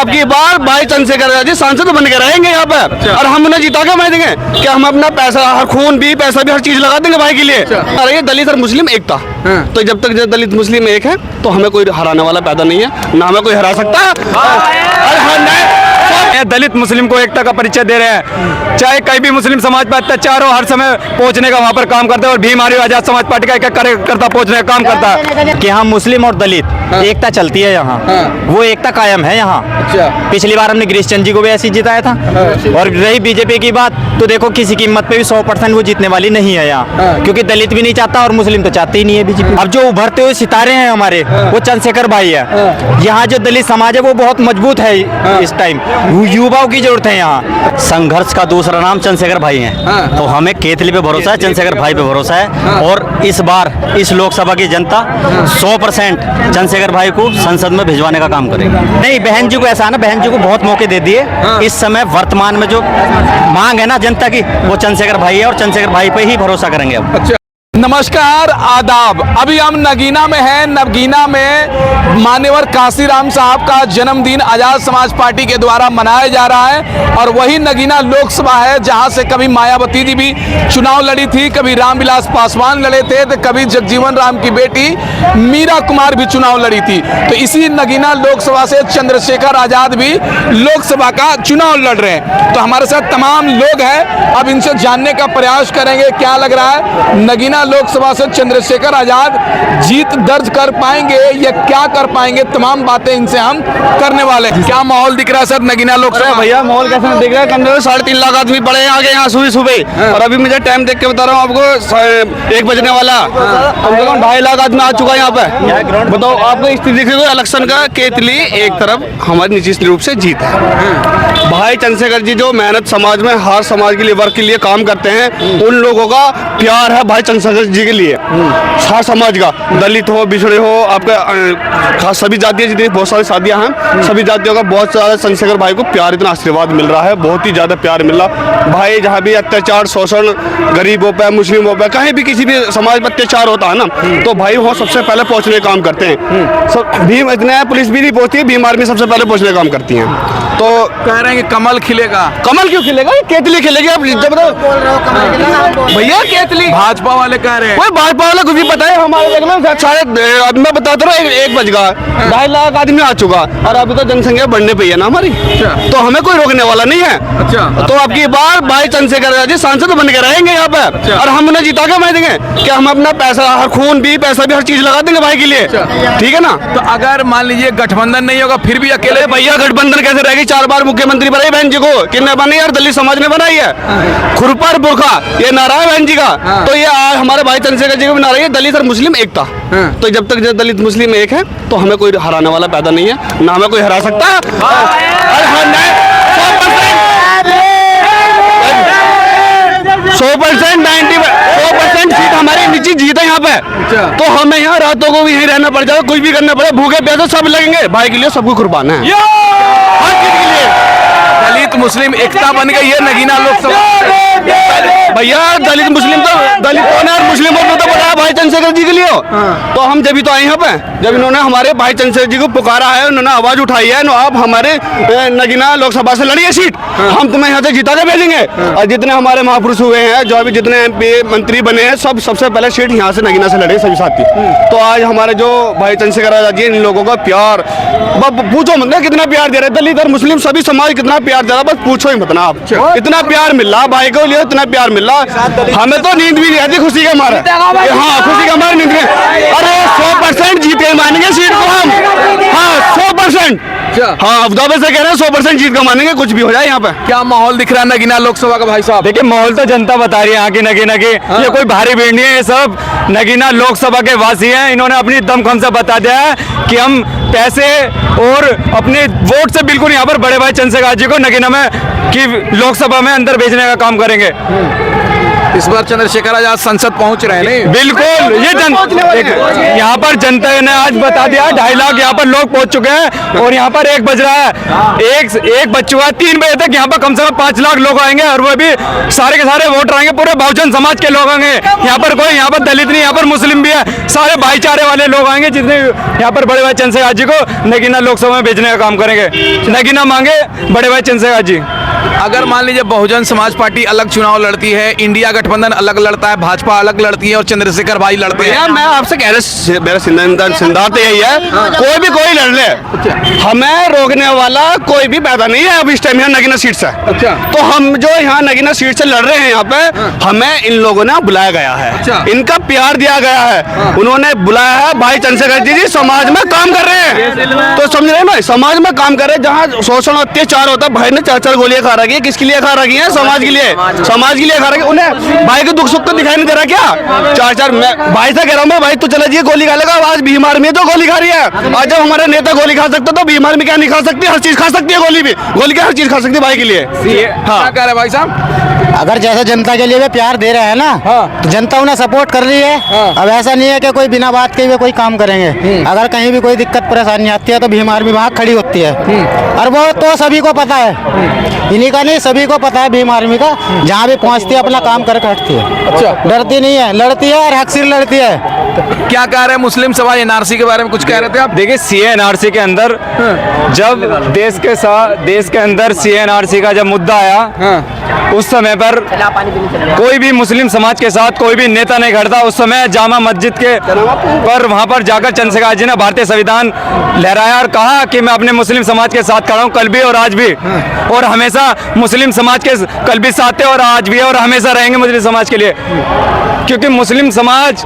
अब की बार भाई चंद्रशेखर जी सांसद बन के रहेंगे यहाँ पर और हम उन्हें जिता के मैं देंगे कि हम अपना पैसा, हर खून भी, पैसा भी, हर चीज लगा देंगे भाई के लिए। अरे ये दलित और मुस्लिम एकता, तो जब तक दलित मुस्लिम एक है तो हमें कोई हराने वाला पैदा नहीं है, ना हमें कोई हरा सकता। दलित मुस्लिम को एकता का परिचय दे रहे हैं, चाहे कहीं भी मुस्लिम समाज पर अत्याचार हो, हर समय पहुंचने का वहाँ पर काम करते हैं और भीम आर्य आजाद समाज पार्टी का एक कार्यकर्ता पहुंचने का काम करता है कि हाँ मुस्लिम और दलित एकता चलती है यहाँ, वो एकता कायम है यहाँ। पिछली बार हमने गिरीश चंद जी को भी ऐसे जिताया था। और रही बीजेपी की बात, तो देखो किसी कीमत पे भी 100% वो जीतने वाली नहीं है यहाँ, क्योंकि दलित भी नहीं चाहता और मुस्लिम तो चाहते ही नहीं है बीजेपी। अब जो उभरते हुए सितारे हैं हमारे, वो चंद्रशेखर भाई है। यहाँ जो दलित समाज है वो बहुत मजबूत है इस टाइम, युवाओं की जरूरत है यहाँ। संघर्ष का दूसरा नाम चंद्रशेखर भाई हैं, तो हमें केतली पे भरोसा है, चंद्रशेखर भाई पे भरोसा है। और इस बार इस लोकसभा की जनता 100% चंद्रशेखर भाई को संसद में भिजवाने का काम करेगी। नहीं, बहन जी को ऐसा ना, बहन जी को बहुत मौके दे दिए। इस समय वर्तमान में जो मांग है ना जनता की, वो चंद्रशेखर भाई है और चंद्रशेखर भाई पे ही भरोसा करेंगे अब। नमस्कार, आदाब। अभी हम नगीना में हैं। नगीना में मान्यवर काशीराम साहब का जन्मदिन आजाद समाज पार्टी के द्वारा मनाया जा रहा है और वही नगीना लोकसभा है जहां से कभी मायावती जी भी चुनाव लड़ी थी, कभी रामविलास पासवान लड़े थे, तो कभी जगजीवन राम की बेटी मीरा कुमार भी चुनाव लड़ी थी। तो इसी नगीना लोकसभा से चंद्रशेखर आजाद भी लोकसभा का चुनाव लड़ रहे हैं। तो हमारे साथ तमाम लोग हैं, अब इनसे जानने का प्रयास करेंगे क्या लग रहा है, नगीना लोकसभा से चंद्रशेखर आजाद जीत दर्ज कर पाएंगे या क्या कर पाएंगे, तमाम बातें इनसे हम करने वाले हैं। क्या माहौल दिख रहा है सर नगीना लोकसभा? भैया माहौल कैसा दिख रहा है? कम से कम 3.5 लाख आदमी पड़े हैं आगे यहाँ सुबह और अभी मुझे टाइम देख के बता रहा हूँ आपको 1 बजने वाला, कम से कम 2.5 लाख आदमी आ चुका है यहाँ पे। बताओ आपको स्थिति दिख रही है इलेक्शन का, केतली एक तरफ हमारी निश्चित रूप से जीत है। भाई चंद्रशेखर जी जो मेहनत समाज में हर समाज के लिए, वर्ग के लिए काम करते हैं, उन लोगों का प्यार है भाई चंद्रशेखर जी के लिए, हर समाज का, दलित हो, बिछड़े हो, आपका खास सभी जातियां, जितनी बहुत सारी शादियां हैं, सभी जातियों का बहुत सारा चंद्रशेखर भाई को प्यार, इतना आशीर्वाद मिल रहा है, बहुत ही ज्यादा प्यार मिल रहा। भाई जहाँ भी अत्याचार, शोषण, गरीबों पे, मुस्लिमों पे, कहीं भी किसी भी समाज पर अत्याचार होता है ना, तो भाई वहाँ सबसे पहले पहुँचने का काम करते हैं। भीम इतने पुलिस भी नहीं पहुँचती, भीम आर्मी सबसे पहले पहुँचने का काम करती है। तो कह रहे हैं कि कमल खिलेगा। कमल क्यों खिलेगा? केतली खिलेगी। आप भैया केतली भाजपा वाले कह रहे हैं, कोई भाजपा वाला कुछ भी पता है हमारे देख लो, शायद मैं बताता रहा 1 बज गया, 2.5 लाख आदमी आ चुका और अभी तो जनसंख्या बढ़ने पे है ना हमारी, तो हमें कोई रोकने वाला नहीं है। तो अब की बार भाई चंद्रशेखर जी सांसद बन के रहेंगे यहाँ पर और हम उन्हें जिता के मैं देंगे कि हम अपना पैसा, हर खून भी, पैसा भी, हर चीज लगा देंगे भाई के लिए। ठीक है ना? तो अगर मान लीजिए गठबंधन नहीं होगा फिर भी अकेले? भैया गठबंधन कैसे रहेगी? 4 बार मुख्यमंत्री बनाई बहन जी को, किसने बनाई यार? दलित समाज ने बनाई है। खुरपर बुरखा ये नारा है बहन जी का, तो ये आज हमारे भाई चंद्रशेखर जी को बना रही है दलित और मुस्लिम एकता। तो जब तक दलित मुस्लिम एक है तो हमें कोई हराने वाला पैदा नहीं है, ना हमें कोई हरा सकता। 100% सीट हमारी निश्चित जीत है यहाँ पे। तो हमें यहाँ रातों को भी यहीं रहना पड़ जाएगा, कुछ भी करना पड़े, भूखे प्यासे सब लगेंगे, भाई के लिए सबको कुर्बान है, हर चीज के लिए। दलित मुस्लिम एकता बन गई है नगीना लोकसभा। भैया दलित मुस्लिम तो दलित कौन है और मुस्लिमों को तो बताया भाई चंद्रशेखर जी के लिए तो हम जब तो आए यहाँ पे, जब इन्होंने हमारे भाई चंद्रशेखर जी को पुकारा है, उन्होंने आवाज उठाई है, आप हमारे नगीना लोकसभा से लड़िए सीट, हम तुम्हें यहाँ से जिता के भेजेंगे। और जितने हमारे महापुरुष हुए हैं, जो अभी जितने MP मंत्री बने हैं, सब सबसे पहले सीट यहाँ से नगीना से लड़े सभी साथी। तो आज हमारे जो भाई चंद्रशेखर आजाद जी, इन लोगों का प्यार पूछो मत, कितना प्यार दे रहे, दलित और मुस्लिम सभी समाज कितना प्यार दे रहा, बस पूछो ही मत ना आप, इतना प्यार मिल रहा भाई को लिए, इतना प्यार मिल रहा, हमें तो नींद भी नहीं आती खुशी के मारे। हाँ, खुशी के मारे नींद में। अरे 100% जीत के मानेंगे सीट को हम। हाँ 100%। हाँ अब दावे से कह रहे हैं 100% जीत का मानेंगे, कुछ भी हो जाए यहाँ पे। क्या माहौल दिख रहा है नगीना लोकसभा का भाई साहब? देखिए माहौल तो जनता बता रही है यहाँ की नगीना की, ये कोई भारी भीड़ नहीं है, ये सब नगीना लोकसभा के वासी हैं। इन्होंने अपनी दमखम से बता दिया है कि हम पैसे और अपने वोट से बिल्कुल यहाँ पर बड़े भाई चंद्रशेखर जी को नगीना में की लोकसभा में अंदर भेजने का काम करेंगे। इस बार चंद्रशेखर आजाद संसद पहुंच रहे हैं नहीं? बिल्कुल, ये यहाँ पर जनता ने आज बता दिया 2.5 लाख यहाँ पर लोग पहुंच चुके हैं और यहाँ पर 1 बज रहा है, एक बज चुका है, 3 बजे तक यहाँ पर कम से कम 5 लाख लोग आएंगे और वो भी सारे के सारे वोट आएंगे, पूरे बहुजन समाज के लोग आएंगे। यहाँ पर कोई यहाँ पर दलित नहीं, यहाँ पर मुस्लिम भी है, सारे भाईचारे वाले लोग आएंगे जितने यहाँ पर बड़े भाई चंद्रशेखर जी को नगीना लोकसभा में भेजने का काम करेंगे। नगीना मांगे बड़े भाई चंद्रशेखर जी। अगर मान लीजिए बहुजन समाज पार्टी अलग चुनाव लड़ती है, इंडिया गठबंधन अलग लड़ता है, भाजपा अलग लड़ती है और चंद्रशेखर भाई लड़ते हैं, यार मैं आपसे कह रहा, मेरा सिद्धांत यही है, कोई लड़ ले, हमें रोकने वाला कोई भी पैदा नहीं है अब इस टाइम यहाँ नगीना सीट से। अच्छा। तो हम जो यहाँ नगीना सीट से लड़ रहे हैं यहाँ पे, हमें इन लोगों ने बुलाया गया है। अच्छा। इनका प्यार दिया गया है, उन्होंने बुलाया है, भाई चंद्रशेखर जी समाज में काम कर रहे हैं, तो समझ रहे हैं भाई, समाज में काम कर रहे हैं, जहाँ शोषण अत्याचार होता है, भाई ने 4 गोलियां खा रखी है, किसके लिए खा रखी है? समाज के लिए, समाज के लिए खा रखी है। उन्हें भाई के दुख सुख तो दिखाई नहीं दे रहा क्या? 4 मैं भाई से कह रहा हूँ, मैं भाई तू चला जी गोली खा लेगा, आज बीमार में तो गोली खा रही है, आज जब हमारे नेता गोली खा सकते तो बीमार में क्या नहीं खा सकती? हर चीज खा सकती है, गोली भी, गोली क्या हर चीज खा सकती है भाई के लिए। क्या कह रहे हैं भाई साहब? अगर जैसे जनता के लिए वे प्यार दे रहे हैं ना, तो जनता उन्हें सपोर्ट कर रही है। अब ऐसा नहीं है कि कोई बिना बात के वे कोई काम करेंगे। अगर कहीं भी कोई दिक्कत परेशानी आती है तो भीम आर्मी वहाँ खड़ी होती है, और वो तो सभी को पता है, इन्हीं का नहीं सभी को पता है, भीम आर्मी का जहाँ भी पहुँचती है अपना काम करके हटती है। अच्छा। डरती नहीं है, लड़ती है और हक सिर लड़ती है। क्या कह रहे हैं मुस्लिम समाज एनआरसी के बारे में कुछ कह रहे थे आप? देखिए CNRC के अंदर जब देश के अंदर CNRC का जब मुद्दा आया, उस समय पर कोई भी मुस्लिम समाज के साथ कोई भी नेता नहीं खड़ता। उस समय जामा मस्जिद के पर वहां पर जाकर चंद्रशेखर जी ने भारतीय संविधान लहराया और कहा कि मैं अपने मुस्लिम समाज के साथ खड़ा हूं, कल भी और आज भी, और हमेशा मुस्लिम समाज के कल भी साथ थे और आज भी है और हमेशा रहेंगे मुस्लिम समाज के लिए, क्योंकि मुस्लिम समाज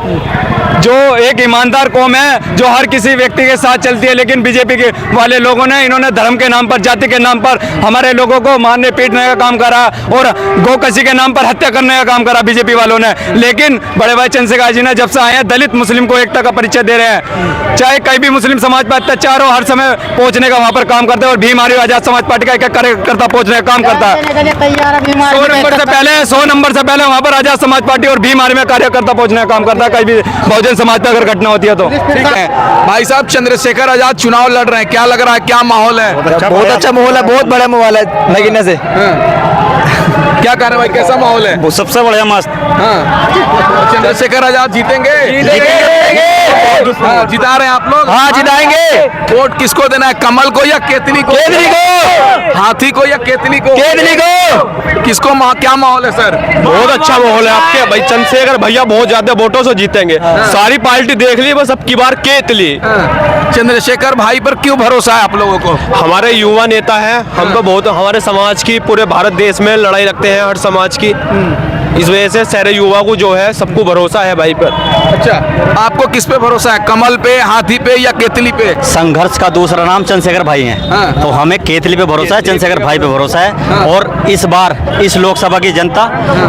जो एक ईमानदार कौम है जो हर किसी व्यक्ति के साथ चलती है। लेकिन बीजेपी के वाले लोगों ने इन्होंने धर्म के नाम पर, जाति के नाम पर हमारे लोगों को मारने पीटने का काम करा और गोकशी के नाम पर हत्या करने का काम करा बीजेपी वालों ने। लेकिन बड़े भाई चंद्रशेखर जी ने जब से आए हैं, दलित मुस्लिम को एकता का परिचय दे रहे हैं। चाहे कहीं भी मुस्लिम समाज पर अत्याचार हो, हर समय पहुंचने का वहाँ पर काम करते हैं और भीम आर्मी आजाद समाज पार्टी का एक कार्यकर्ता पहुंचने का काम करता है। 100 नंबर से पहले वहाँ पर आजाद समाज पार्टी और भीम आर्मी कार्यकर्ता पहुंचने का काम करता है, कहीं भी बहुजन समाज पर अगर घटना होती है तो। ठीक है भाई साहब, चंद्रशेखर आजाद चुनाव लड़ रहे हैं, क्या लग रहा है, क्या माहौल है? बहुत अच्छा माहौल है, बहुत बड़ा माहौल है नगीना से। क्या कह रहे हैं भाई, कैसा माहौल है? वो सबसे बढ़िया मस्त। चंद्रशेखर आजाद जीतेंगे? हाँ, जिता रहे हैं आप लोग? हाँ, जिताएंगे। वोट किसको देना है, कमल को या केतली को? केतली को। हाथी को या केतली को? केतली को। किसको क्या माहौल है सर? बहुत अच्छा माहौल है आपके भाई चंद्रशेखर भैया बहुत ज्यादा वोटों से जीतेंगे। सारी पार्टी देख ली, बस अब की बार केतली। चंद्रशेखर भाई पर क्यों भरोसा है आप लोगों को? हमारे युवा नेता हैं, हम तो बहुत हमारे समाज की, पूरे भारत देश में लड़ाई रखते हैं हर समाज की, इस वजह से सारे युवा को जो है सबको भरोसा है भाई पर। अच्छा, आपको किस पे भरोसा है, कमल पे, हाथी पे या केतली पे? संघर्ष का दूसरा नाम चंद्रशेखर भाई हैं, तो हमें केतली पे भरोसा है, चंद्रशेखर भाई पे भरोसा है। और इस बार इस लोकसभा की जनता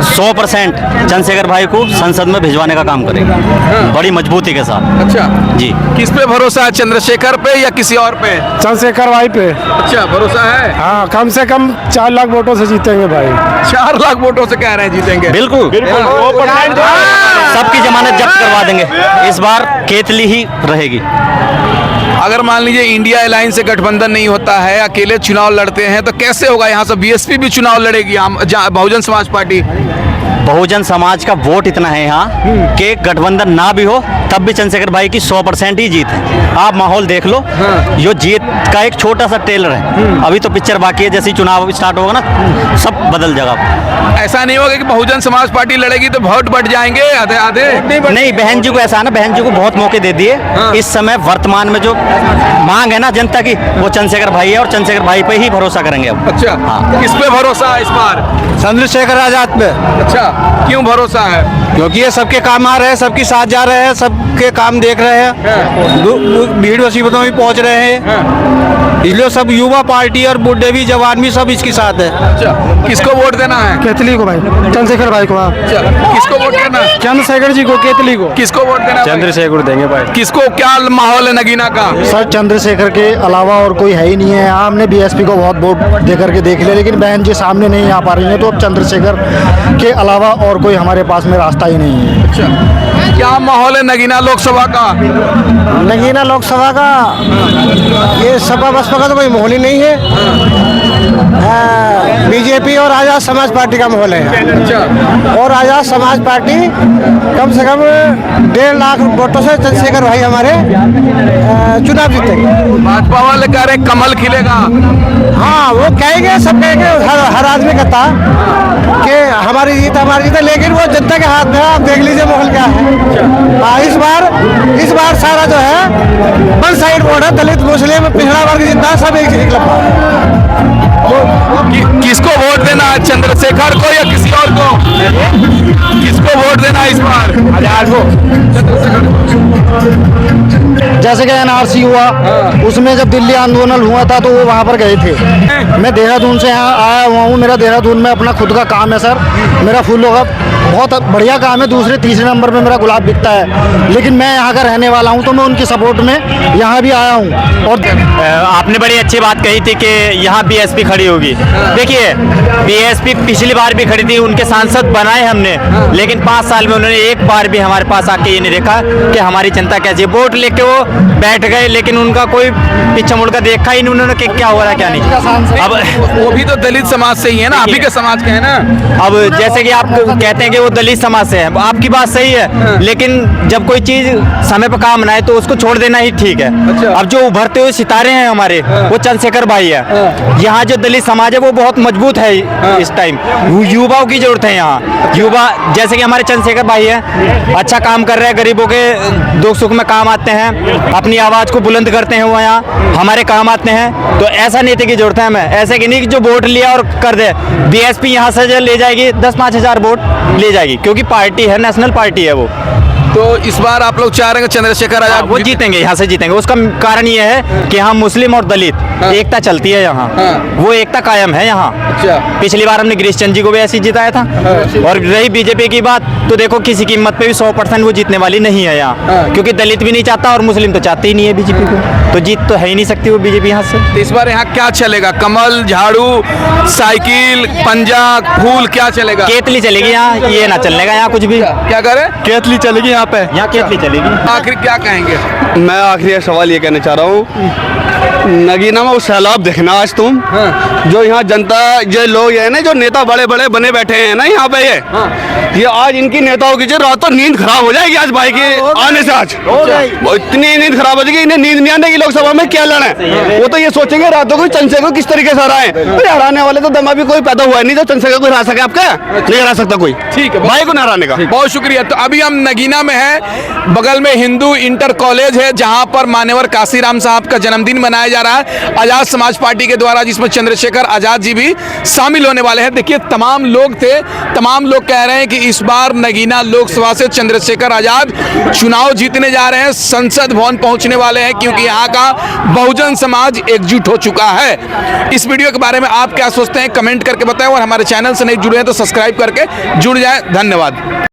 100% चंद्रशेखर भाई को संसद में भिजवाने का काम करेगी, बड़ी मजबूती के साथ। अच्छा जी। किस पे भरोसा है, चंद्रशेखर पे या किसी और पे? चंद्रशेखर भाई पे। अच्छा, भरोसा है। हाँ, कम से कम 4 लाख वोटों से जीतेंगे भाई। 4 लाख वोटों से कह रहे हैं जीतेंगे? बिल्कुल, सबकी जमानत जब्त करवा देंगे, इस बार केतली ही रहेगी। अगर मान लीजिए इंडिया अलायंस से गठबंधन नहीं होता है, अकेले चुनाव लड़ते हैं, तो कैसे होगा? यहाँ से बीएसपी भी चुनाव लड़ेगी, बहुजन समाज पार्टी। बहुजन समाज का वोट इतना है यहाँ कि गठबंधन ना भी हो तब भी चंद्रशेखर भाई की 100% ही जीत है। आप माहौल देख लो, यो जीत का एक छोटा सा ट्रेलर है, अभी तो पिक्चर बाकी है, जैसे ही चुनाव स्टार्ट होगा ना सब बदल जाएगा। ऐसा नहीं होगा कि बहुजन समाज पार्टी लड़ेगी तो वोट बढ़ जाएंगे आधे आधे? नहीं, बहन जी को ऐसा ना, बहन जी को बहुत मौके दे दिए। इस समय वर्तमान में जो मांग है ना जनता की, वो चंद्रशेखर भाई है और चंद्रशेखर भाई पे ही भरोसा करेंगे अब। अच्छा, किस पे भरोसा है इस बार? चंद्रशेखर आजाद पे। अच्छा, क्यों भरोसा है? क्योंकि ये सबके काम आ रहे हैं, सबके साथ जा रहे हैं, सबके काम देख रहे हैं, भीड़ मुसीबतों में पहुंच रहे हैं, इसलिए सब युवा पार्टी और बूढ़े भी जवान भी सब इसके साथ है। अच्छा, किसको वोट देना है? केतली को भाई, चंद्रशेखर भाई को। किसको वोट देना है? चंद्रशेखर जी को, केतली को। किसको वोट देना है? चंद्रशेखर देंगे भाई। किसको, क्या माहौल है नगीना का? सर चंद्रशेखर के अलावा और कोई है ही नहीं है। हमने बीएसपी को बहुत वोट दे करके देख लिया, लेकिन बहन जी सामने नहीं आ पा रही है, तो अब चंद्रशेखर के अलावा और कोई हमारे पास में रास्ता ही नहीं है। अच्छा, क्या माहौल है नगीना लोकसभा का? नगीना लोकसभा का ये सपा बसपा का तो कोई माहौल ही नहीं है। बीजेपी और आजाद समाज पार्टी का माहौल है। अच्छा, और आजाद समाज पार्टी कम से कम 1.5 लाख वोटों से चंद्रशेखर भाई हमारे चुनाव जीतेंगे। भाजपा वाले कह रहे कमल खिलेगा। हाँ वो कहेंगे, सब कहेंगे, हर आदमी कहता कि हमारी जीत है, लेकिन वो जनता के हाथ में है। आप देख लीजिए माहौल क्या है। हाँ, इस बार सारा जो है वन साइड वोट है। दलित, मुस्लिम, पिछड़ा वर्ग जितना सब एक लंबा है। किसको वोट देना है? चंद्रशेखर को या किसी और को? किसको वोट देना है इस बार? आजाद को। जैसे कि एनआरसी हुआ, उसमें जब दिल्ली आंदोलन हुआ था तो वो वहाँ पर गए थे। मैं देहरादून से यहाँ आया हुआ हूँ। मेरा देहरादून में अपना खुद का काम है सर। मेरा फूलों का बहुत बढ़िया काम है। दूसरे तीसरे नंबर में मेरा गुलाब बिकता है, लेकिन मैं यहाँ का रहने वाला हूँ, तो मैं उनकी सपोर्ट में यहाँ भी आया हूँ। और आपने बड़ी अच्छी बात कही थी कि यहाँ बीएसपी खड़ी होगी। देखिए, बीएसपी पिछली बार भी खड़ी थी, उनके सांसद बनाए हमने, लेकिन 5 साल में उन्होंने एक बार भी हमारे पास आके ये नहीं देखा कि हमारी जनता कैसी है। वोट लेके वो बैठ गए, लेकिन उनका कोई पीछे मुड़कर देखा ही नहीं उन्होंने कि क्या हो रहा है क्या नहीं। अब वो भी तो दलित समाज से ही है ना, आप ही के समाज के है ना। अब जैसे कि आप कहते हैं कि वो दलित समाज से है, आपकी बात सही है, लेकिन जब कोई चीज समय पर काम ना आए तो उसको छोड़ देना ही ठीक है। अब जो उभरते हुए सितारे हैं हमारे, वो चंद्रशेखर भाई है। यहाँ जो दलित समाज है वो बहुत मजबूत है इस टाइम। युवाओं की जरूरत है यहाँ। युवा जैसे कि हमारे चंद्रशेखर भाई है, अच्छा काम कर रहे हैं, गरीबों के दुख सुख में काम आते हैं, अपनी आवाज को बुलंद करते हैं, वो यहाँ हमारे काम आते हैं। तो ऐसा नीति की जरूरत है हमें, ऐसे कि नहीं कि जो वोट लिया और कर दे। बीएसपी यहाँ से ले जाएगी 10-5 हजार वोट ले जाएगी, क्योंकि पार्टी है, नेशनल पार्टी है वो। तो इस बार आप लोग चाह रहे हैं कि चंद्रशेखर आजाद वो जीतेंगे, यहाँ से जीतेंगे। उसका कारण ये है कि यहाँ मुस्लिम और दलित एकता चलती है यहाँ। वो एकता कायम है यहाँ। अच्छा, पिछली बार हमने गिरीश चंद जी को भी ऐसे ही जिताया था। और रही बीजेपी की बात, तो देखो किसी कीमत पे भी 100% वो जीतने वाली नहीं है यहाँ, क्योंकि दलित भी नहीं चाहता और मुस्लिम तो चाहते ही नहीं है बीजेपी को, तो जीत तो है ही नहीं सकती वो बीजेपी यहाँ से। तो इस बार यहाँ क्या चलेगा? कमल, झाड़ू, साइकिल, पंजा, फूल, क्या चलेगा? केतली चलेगी यहाँ, ये ना चलने का यहाँ कुछ भी। क्या करे? केतली चलेगी यहाँ पे। यहाँ केतली चलेगी। आखिर क्या कहेंगे? मैं आखिरी सवाल ये कहना चाह रहा हूँ, नगीना में वो सैलाब देखना आज तुम। जो यहाँ जनता, जो लोग है ना, जो नेता बड़े बड़े बने बैठे हैं ना यहाँ पे, ये आज इनकी नेताओं की जो रातों नींद खराब हो जाएगी आज भाई के आने से। आज वो इतनी नींद खराब हो जाएगी, इन्हें नींद नहीं आने की लोकसभा में क्या लड़े। वो तो ये सोचेंगे रातों को चंद्रशेखर को किस तरीके से हराएं। हराने वाले तो दमा भी कोई पैदा हुआ नहीं जो चंद्रशेखर को हरा सके। आपका नहीं हरा सकता कोई, ठीक है, भाई को ना हराने का। बहुत शुक्रिया। तो अभी हम नगीना में हैं, बगल में हिंदू इंटर कॉलेज है, जहां पर मान्यवर काशीराम साहब का जन्मदिन मनाया जा रहा है आजाद समाज पार्टी के द्वारा, जिसमें चंद्रशेखर आजाद जी भी शामिल होने वाले हैं। देखिए, तमाम लोग थे, तमाम लोग कह रहे हैं कि इस बार नगीना लोकसभा से चंद्रशेखर आजाद चुनाव जीतने जा रहे हैं, संसद भवन पहुंचने वाले हैं, क्योंकि यहाँ का बहुजन समाज एकजुट हो चुका है। इस वीडियो के बारे में आप क्या सोचते हैं, कमेंट करके बताएं, और हमारे चैनल से नहीं जुड़े हैं तो सब्सक्राइब करके जुड़ जाएं। धन्यवाद।